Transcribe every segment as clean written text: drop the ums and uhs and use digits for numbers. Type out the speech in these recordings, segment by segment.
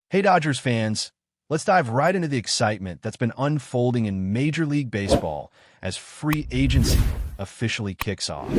Hey Dodgers fans, let's dive right into the excitement that's been unfolding in Major League Baseball as free agency officially kicks off.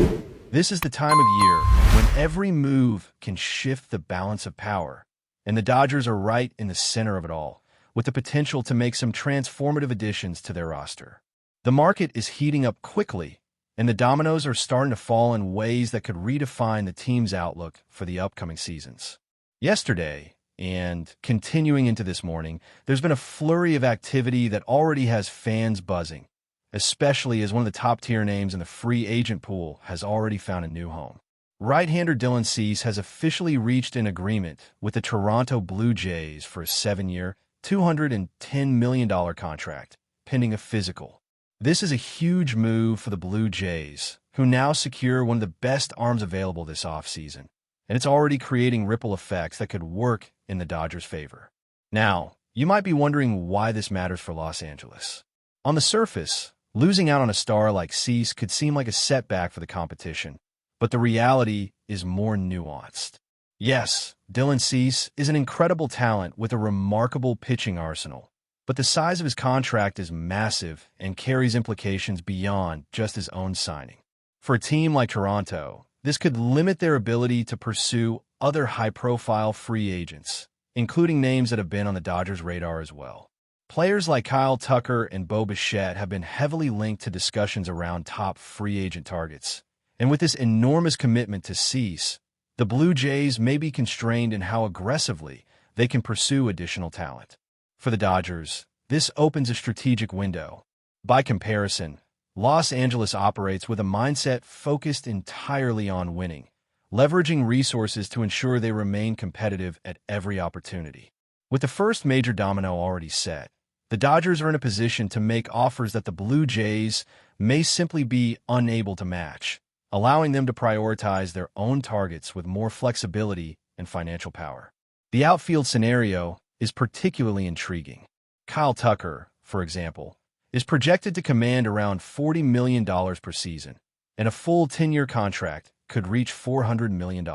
This is the time of year when every move can shift the balance of power, and the Dodgers are right in the center of it all, with the potential to make some transformative additions to their roster. The market is heating up quickly, and the dominoes are starting to fall in ways that could redefine the team's outlook for the upcoming seasons. Yesterday, and continuing into this morning, there's been a flurry of activity that already has fans buzzing, especially as one of the top-tier names in the free agent pool has already found a new home. Right-hander Dylan Cease has officially reached an agreement with the Toronto Blue Jays for a 7-year, $210 million contract, pending a physical. This is a huge move for the Blue Jays, who now secure one of the best arms available this offseason, and it's already creating ripple effects that could work in the Dodgers' favor. Now, you might be wondering why this matters for Los Angeles. On the surface, losing out on a star like Cease could seem like a setback for the competition, but the reality is more nuanced. Yes, Dylan Cease is an incredible talent with a remarkable pitching arsenal, but the size of his contract is massive and carries implications beyond just his own signing. For a team like Toronto, this could limit their ability to pursue other high-profile free agents, including names that have been on the Dodgers' radar as well. Players like Kyle Tucker and Bo Bichette have been heavily linked to discussions around top free agent targets. And with this enormous commitment to Cease, the Blue Jays may be constrained in how aggressively they can pursue additional talent. For the Dodgers, this opens a strategic window. By comparison, Los Angeles operates with a mindset focused entirely on winning, leveraging resources to ensure they remain competitive at every opportunity. With the first major domino already set, the Dodgers are in a position to make offers that the Blue Jays may simply be unable to match, allowing them to prioritize their own targets with more flexibility and financial power. The outfield scenario is particularly intriguing. Kyle Tucker, for example, is projected to command around $40 million per season, and a full 10-year contract could reach $400 million.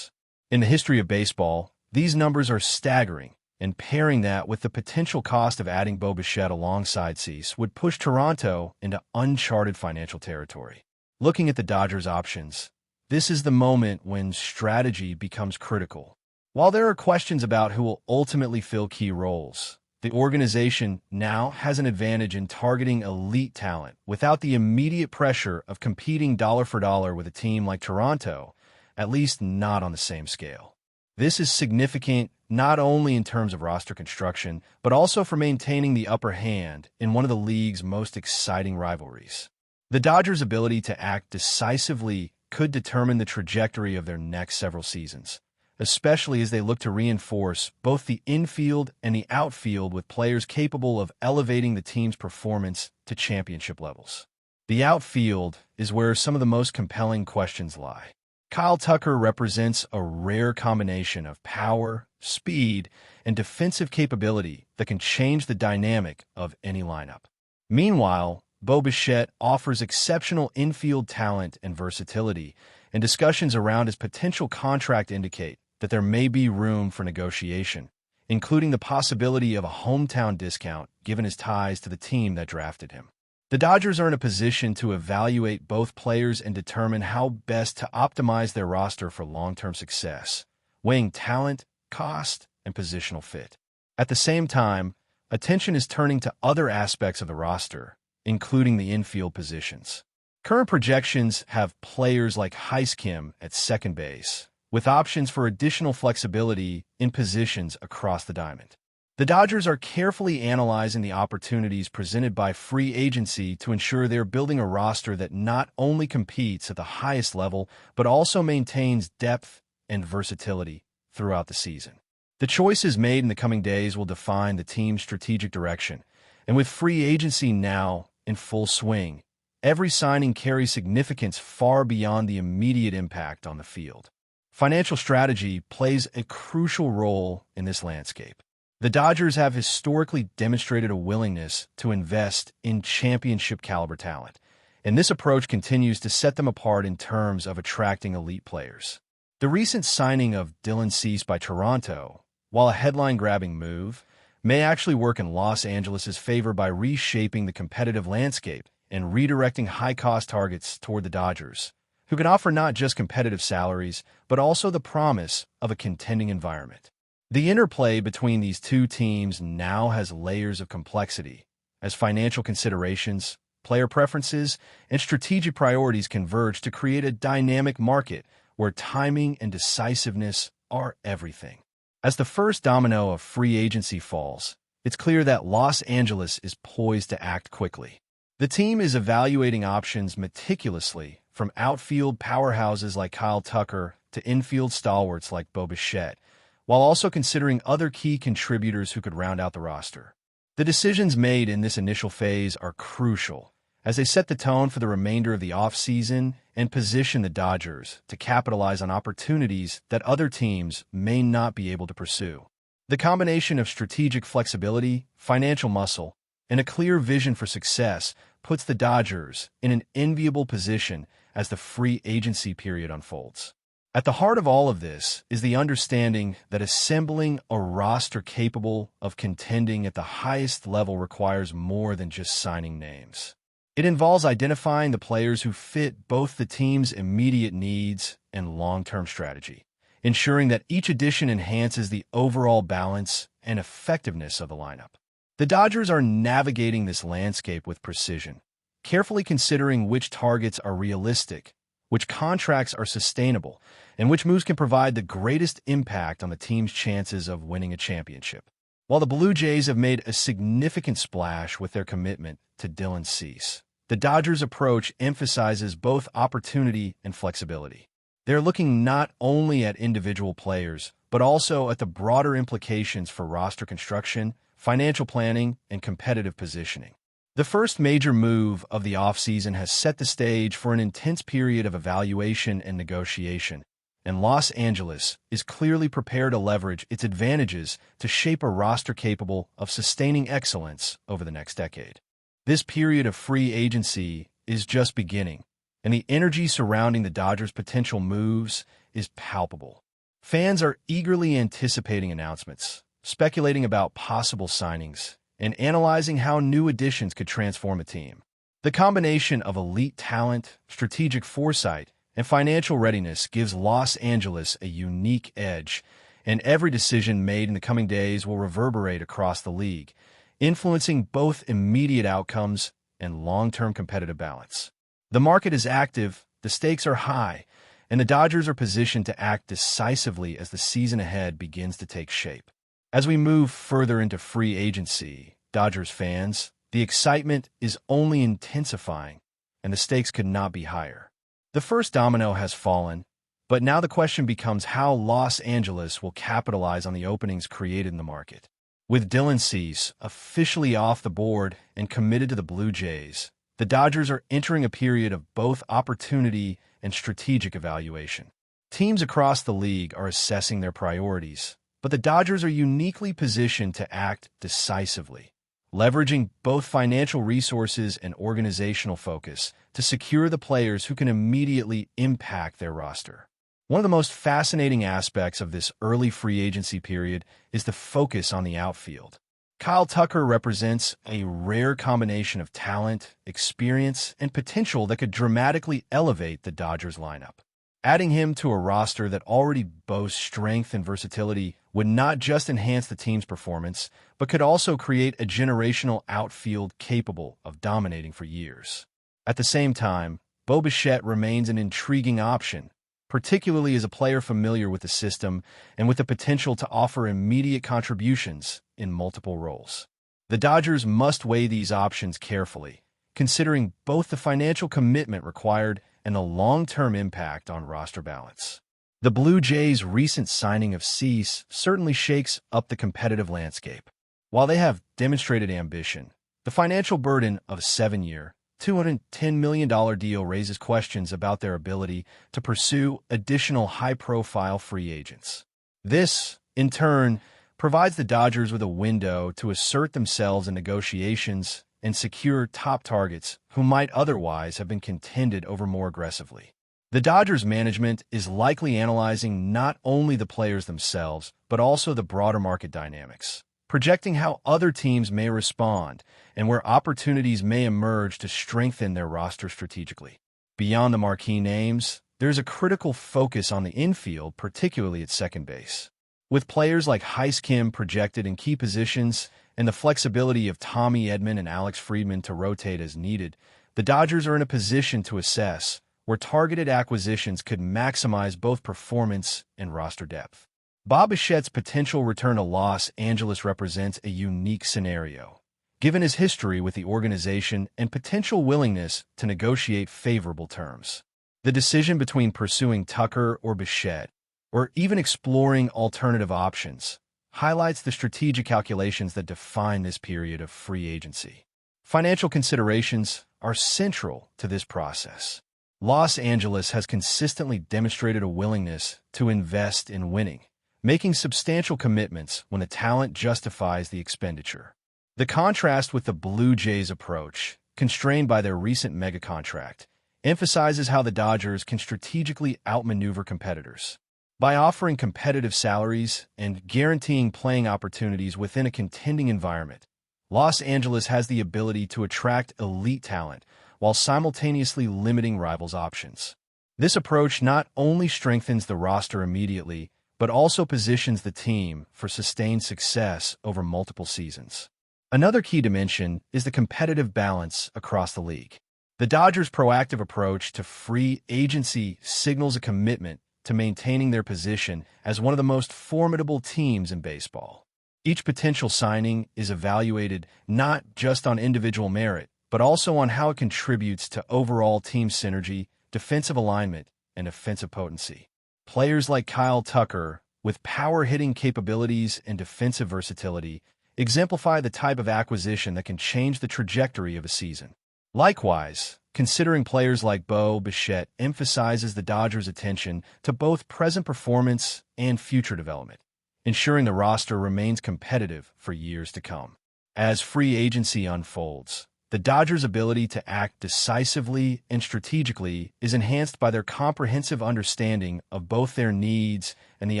In the history of baseball, these numbers are staggering, and pairing that with the potential cost of adding Bo Bichette alongside Cease would push Toronto into uncharted financial territory. Looking at the Dodgers' options, this is the moment when strategy becomes critical. While there are questions about who will ultimately fill key roles, the organization now has an advantage in targeting elite talent without the immediate pressure of competing dollar for dollar with a team like Toronto, at least not on the same scale. This is significant not only in terms of roster construction, but also for maintaining the upper hand in one of the league's most exciting rivalries. The Dodgers' ability to act decisively could determine the trajectory of their next several seasons, especially as they look to reinforce both the infield and the outfield with players capable of elevating the team's performance to championship levels. The outfield is where some of the most compelling questions lie. Kyle Tucker represents a rare combination of power, speed, and defensive capability that can change the dynamic of any lineup. Meanwhile, Bo Bichette offers exceptional infield talent and versatility, and discussions around his potential contract indicate that there may be room for negotiation, including the possibility of a hometown discount given his ties to the team that drafted him. The Dodgers are in a position to evaluate both players and determine how best to optimize their roster for long-term success, weighing talent, cost, and positional fit. At the same time, attention is turning to other aspects of the roster, including the infield positions. Current projections have players like Heiskam at second base, with options for additional flexibility in positions across the diamond. The Dodgers are carefully analyzing the opportunities presented by free agency to ensure they're building a roster that not only competes at the highest level, but also maintains depth and versatility throughout the season. The choices made in the coming days will define the team's strategic direction, and with free agency now in full swing, every signing carries significance far beyond the immediate impact on the field. Financial strategy plays a crucial role in this landscape. The Dodgers have historically demonstrated a willingness to invest in championship-caliber talent, and this approach continues to set them apart in terms of attracting elite players. The recent signing of Dylan Cease by Toronto while a headline-grabbing move, may actually work in Los Angeles' favor by reshaping the competitive landscape and redirecting high-cost targets toward the Dodgers, who can offer not just competitive salaries, but also the promise of a contending environment. The interplay between these two teams now has layers of complexity, as financial considerations, player preferences, and strategic priorities converge to create a dynamic market where timing and decisiveness are everything. As the first domino of free agency falls, it's clear that Los Angeles is poised to act quickly. The team is evaluating options meticulously, from outfield powerhouses like Kyle Tucker to infield stalwarts like Bo Bichette, while also considering other key contributors who could round out the roster. The decisions made in this initial phase are crucial, as they set the tone for the remainder of the offseason and position the Dodgers to capitalize on opportunities that other teams may not be able to pursue. The combination of strategic flexibility, financial muscle, and a clear vision for success puts the Dodgers in an enviable position as the free agency period unfolds. At the heart of all of this is the understanding that assembling a roster capable of contending at the highest level requires more than just signing names. It involves identifying the players who fit both the team's immediate needs and long-term strategy, ensuring that each addition enhances the overall balance and effectiveness of the lineup. The Dodgers are navigating this landscape with precision, carefully considering which targets are realistic, which contracts are sustainable, and which moves can provide the greatest impact on the team's chances of winning a championship. While the Blue Jays have made a significant splash with their commitment to Dylan Cease, the Dodgers' approach emphasizes both opportunity and flexibility. They're looking not only at individual players, but also at the broader implications for roster construction, financial planning, and competitive positioning. The first major move of the offseason has set the stage for an intense period of evaluation and negotiation, and Los Angeles is clearly prepared to leverage its advantages to shape a roster capable of sustaining excellence over the next decade. This period of free agency is just beginning, and the energy surrounding the Dodgers' potential moves is palpable. Fans are eagerly anticipating announcements, speculating about possible signings, and analyzing how new additions could transform a team. The combination of elite talent, strategic foresight, and financial readiness gives Los Angeles a unique edge, and every decision made in the coming days will reverberate across the league, influencing both immediate outcomes and long-term competitive balance. The market is active, the stakes are high, and the Dodgers are positioned to act decisively as the season ahead begins to take shape. As we move further into free agency, Dodgers fans, the excitement is only intensifying, and the stakes could not be higher. The first domino has fallen, but now the question becomes how Los Angeles will capitalize on the openings created in the market. With Dylan Cease officially off the board and committed to the Blue Jays, the Dodgers are entering a period of both opportunity and strategic evaluation. Teams across the league are assessing their priorities, but the Dodgers are uniquely positioned to act decisively, leveraging both financial resources and organizational focus to secure the players who can immediately impact their roster. One of the most fascinating aspects of this early free agency period is the focus on the outfield. Kyle Tucker represents a rare combination of talent, experience, and potential that could dramatically elevate the Dodgers lineup. Adding him to a roster that already boasts strength and versatility would not just enhance the team's performance, but could also create a generational outfield capable of dominating for years. At the same time, Bo Bichette remains an intriguing option, particularly as a player familiar with the system and with the potential to offer immediate contributions in multiple roles. The Dodgers must weigh these options carefully, considering both the financial commitment required and the long-term impact on roster balance. The Blue Jays' recent signing of Cease certainly shakes up the competitive landscape. While they have demonstrated ambition, the financial burden of a 7-year, $210 million deal raises questions about their ability to pursue additional high-profile free agents. This, in turn, provides the Dodgers with a window to assert themselves in negotiations and secure top targets who might otherwise have been contended over more aggressively. The Dodgers management is likely analyzing not only the players themselves, but also the broader market dynamics, projecting how other teams may respond and where opportunities may emerge to strengthen their roster strategically. Beyond the marquee names, there's a critical focus on the infield, particularly at second base. With players like GOLDSCHMIDT projected in key positions and the flexibility of Tommy Edman and Alex Friedman to rotate as needed, the Dodgers are in a position to assess where targeted acquisitions could maximize both performance and roster depth. Bo Bichette's potential return to Los Angeles represents a unique scenario, given his history with the organization and potential willingness to negotiate favorable terms. The decision between pursuing Tucker or Bichette, or even exploring alternative options, highlights the strategic calculations that define this period of free agency. Financial considerations are central to this process. Los Angeles has consistently demonstrated a willingness to invest in winning, making substantial commitments when the talent justifies the expenditure. The contrast with the Blue Jays' approach, constrained by their recent mega contract, emphasizes how the Dodgers can strategically outmaneuver competitors. By offering competitive salaries and guaranteeing playing opportunities within a contending environment, Los Angeles has the ability to attract elite talent while simultaneously limiting rivals' options. This approach not only strengthens the roster immediately, but also positions the team for sustained success over multiple seasons. Another key dimension is the competitive balance across the league. The Dodgers' proactive approach to free agency signals a commitment to maintaining their position as one of the most formidable teams in baseball. Each potential signing is evaluated not just on individual merit, but also on how it contributes to overall team synergy, defensive alignment, and offensive potency. Players like Kyle Tucker, with power-hitting capabilities and defensive versatility, exemplify the type of acquisition that can change the trajectory of a season. Likewise, considering players like Bo Bichette emphasizes the Dodgers' attention to both present performance and future development, ensuring the roster remains competitive for years to come. As free agency unfolds, the Dodgers' ability to act decisively and strategically is enhanced by their comprehensive understanding of both their needs and the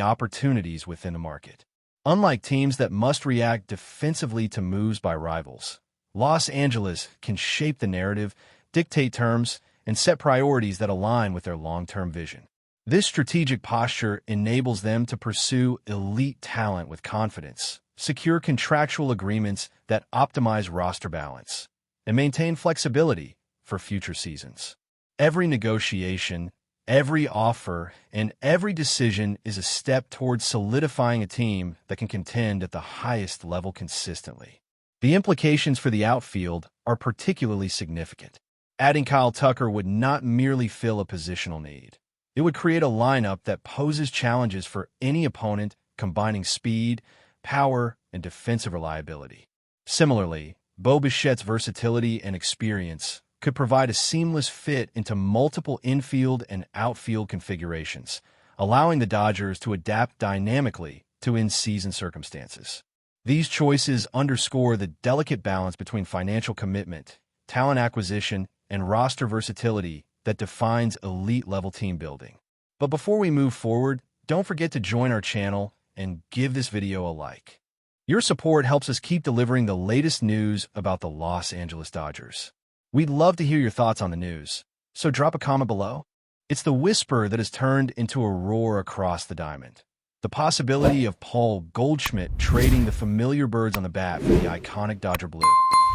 opportunities within the market. Unlike teams that must react defensively to moves by rivals, Los Angeles can shape the narrative, dictate terms, and set priorities that align with their long-term vision. This strategic posture enables them to pursue elite talent with confidence, secure contractual agreements that optimize roster balance, and maintain flexibility for future seasons. Every negotiation, every offer, and every decision is a step towards solidifying a team that can contend at the highest level consistently. The implications for the outfield are particularly significant. Adding Kyle Tucker would not merely fill a positional need. It would create a lineup that poses challenges for any opponent, combining speed, power, and defensive reliability. Similarly, Bo Bichette's versatility and experience could provide a seamless fit into multiple infield and outfield configurations, allowing the Dodgers to adapt dynamically to in-season circumstances. These choices underscore the delicate balance between financial commitment, talent acquisition, and roster versatility that defines elite-level team building. But before we move forward, don't forget to join our channel and give this video a like. Your support helps us keep delivering the latest news about the Los Angeles Dodgers. We'd love to hear your thoughts on the news, so drop a comment below. It's the whisper that has turned into a roar across the diamond. The possibility of Paul Goldschmidt trading the familiar birds on the bat for the iconic Dodger blue.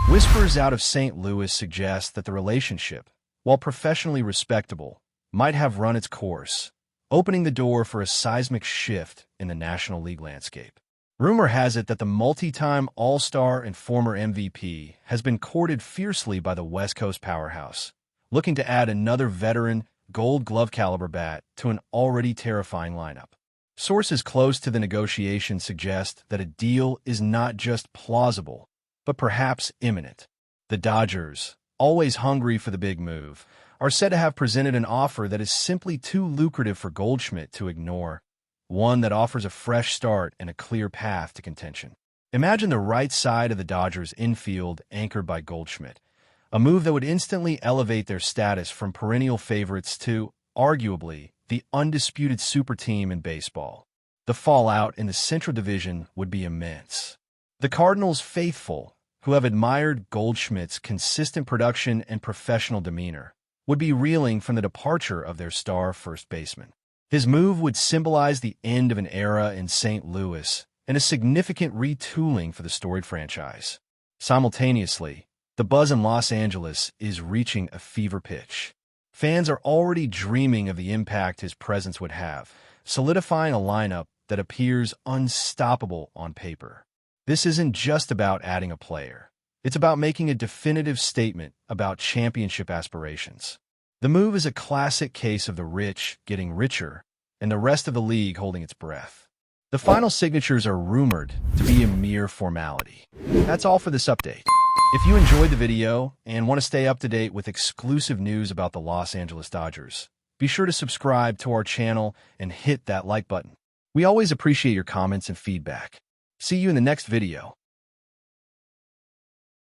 Whispers out of St. Louis suggest that the relationship, while professionally respectable, might have run its course, opening the door for a seismic shift in the National League landscape. Rumor has it that the multi-time All-Star and former MVP has been courted fiercely by the West Coast powerhouse, looking to add another veteran, Gold Glove caliber bat to an already terrifying lineup. Sources close to the negotiation suggest that a deal is not just plausible, but perhaps imminent. The Dodgers, always hungry for the big move, are said to have presented an offer that is simply too lucrative for Goldschmidt to ignore, one that offers a fresh start and a clear path to contention. Imagine the right side of the Dodgers' infield anchored by Goldschmidt, a move that would instantly elevate their status from perennial favorites to arguably the undisputed super team in baseball. The fallout in the Central Division would be immense. The Cardinals' faithful, who have admired Goldschmidt's consistent production and professional demeanor, would be reeling from the departure of their star first baseman. His move would symbolize the end of an era in St. Louis and a significant retooling for the storied franchise. Simultaneously, the buzz in Los Angeles is reaching a fever pitch. Fans are already dreaming of the impact his presence would have, solidifying a lineup that appears unstoppable on paper. This isn't just about adding a player. It's about making a definitive statement about championship aspirations. The move is a classic case of the rich getting richer and the rest of the league holding its breath. The final signatures are rumored to be a mere formality. That's all for this update. If you enjoyed the video and want to stay up to date with exclusive news about the Los Angeles Dodgers, be sure to subscribe to our channel and hit that like button. We always appreciate your comments and feedback. See you in the next video.